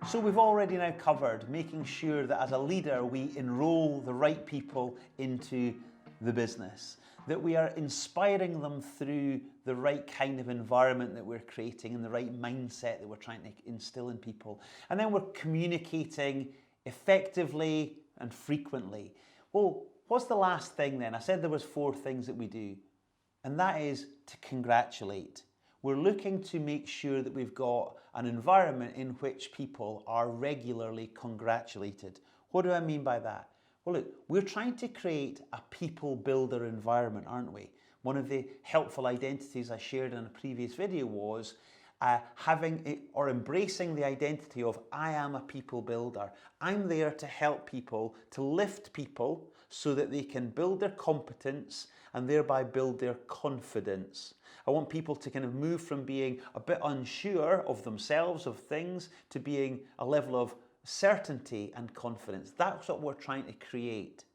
So we've already now covered making sure that as a leader we enroll the right people into the business, that we are inspiring them through the right kind of environment that we're creating and the right mindset that we're trying to instill in people. And then we're communicating effectively and frequently. Well, what's the last thing then? I said there was 4 things that we do, and that is to congratulate. We're looking to make sure that we've got an environment in which people are regularly congratulated. What do I mean by that? Well, look, we're trying to create a people builder environment, aren't we? One of the helpful identities I shared in a previous video was embracing the identity of I am a people builder. I'm there to help people, to lift people so that they can build their competence and thereby build their confidence. I want people to kind of move from being a bit unsure of themselves, of things, to being a level of certainty and confidence. That's what we're trying to create.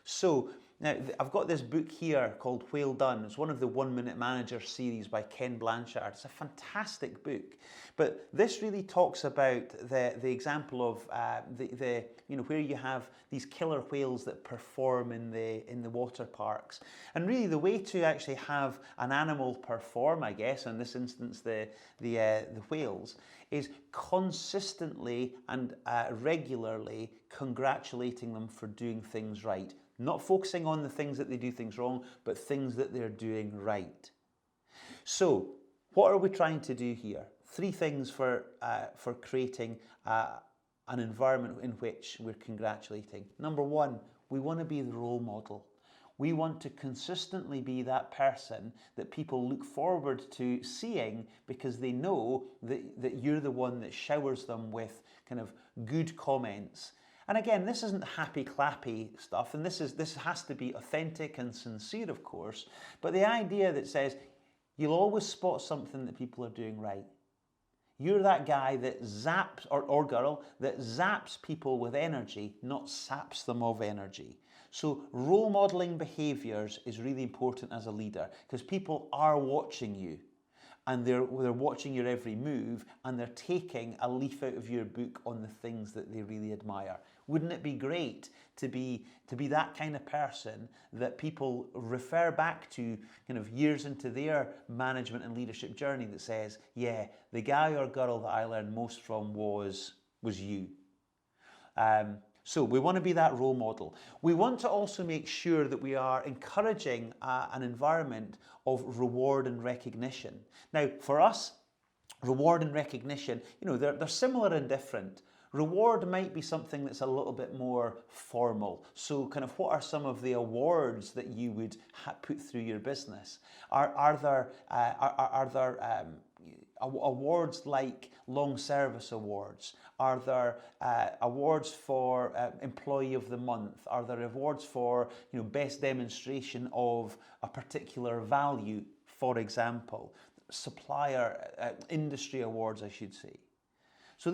So now I've got this book here called Whale Done. It's one of the 1 Minute Manager series by Ken Blanchard. It's a fantastic book, but this really talks about the example of where you have these killer whales that perform in the water parks, and really the way to actually have an animal perform, I guess in this instance the whales, is consistently and regularly congratulating them for doing things right. Not focusing on the things that they do things wrong, but things that they're doing right. So, what are we trying to do here? 3 things for creating an environment in which we're congratulating. Number 1, we want to be the role model. We want to consistently be that person that people look forward to seeing because they know that you're the one that showers them with kind of good comments. And again, this isn't happy clappy stuff, and this has to be authentic and sincere, of course, but the idea that says you'll always spot something that people are doing right. You're that guy that zaps, or girl, that zaps people with energy, not saps them of energy. So role modeling behaviors is really important as a leader because people are watching you. And they're watching your every move, and they're taking a leaf out of your book on the things that they really admire. Wouldn't it be great to be that kind of person that people refer back to kind of years into their management and leadership journey that says, yeah, the guy or girl that I learned most from was you. So we want to be that role model. We want to also make sure that we are encouraging an environment of reward and recognition. Now, for us, reward and recognition, they're similar and different. Reward might be something that's a little bit more formal. So kind of what are some of the awards that you would put through your business? Are there awards like long service awards? Are there awards for employee of the month? Are there awards for best demonstration of a particular value, for example? Supplier industry awards, I should say. So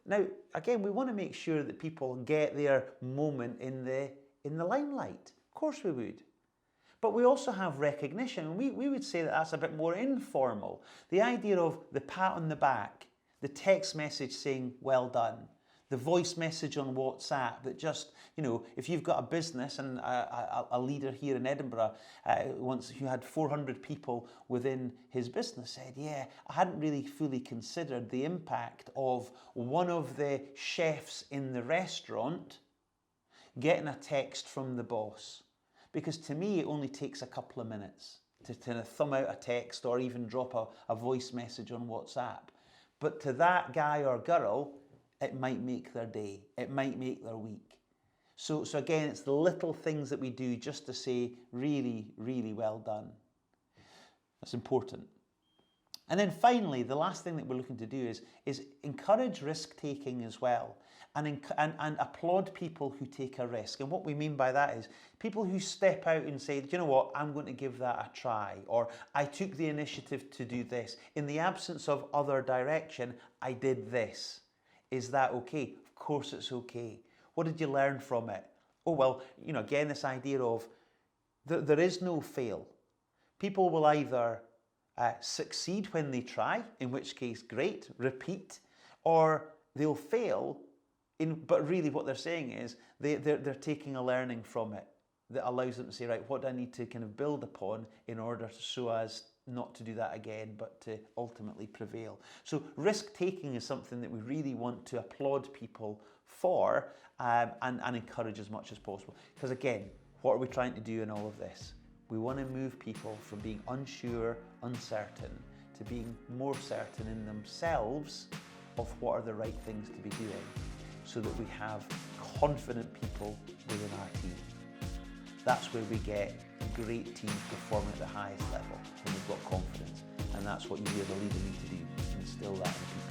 now again, we want to make sure that people get their moment in the limelight. Of course we would. But we also have recognition. We would say that that's a bit more informal. The idea of the pat on the back, the text message saying, well done, the voice message on WhatsApp that just, if you've got a business, and a leader here in Edinburgh once who had 400 people within his business said, yeah, I hadn't really fully considered the impact of one of the chefs in the restaurant getting a text from the boss. Because to me, it only takes a couple of minutes to kind of thumb out a text or even drop a voice message on WhatsApp. But to that guy or girl, it might make their day. It might make their week. So again, it's the little things that we do just to say, really, really well done. That's important. And then finally, the last thing that we're looking to do is encourage risk-taking as well, and applaud people who take a risk. And what we mean by that is people who step out and say, do you know what, I'm going to give that a try, or I took the initiative to do this. In the absence of other direction, I did this. Is that okay? Of course it's okay. What did you learn from it? Oh, well, again, this idea of there is no fail. People will either succeed when they try, in which case, great, repeat, or they'll fail, but really what they're saying is they're taking a learning from it that allows them to say, right, what do I need to kind of build upon in order so as not to do that again, but to ultimately prevail. So risk-taking is something that we really want to applaud people for and encourage as much as possible. Because again, what are we trying to do in all of this? We want to move people from being unsure, uncertain, to being more certain in themselves of what are the right things to be doing, so that we have confident people within our team. That's where we get great teams performing at the highest level, when they've got confidence. And that's what you as a leader need to do, instill that in people.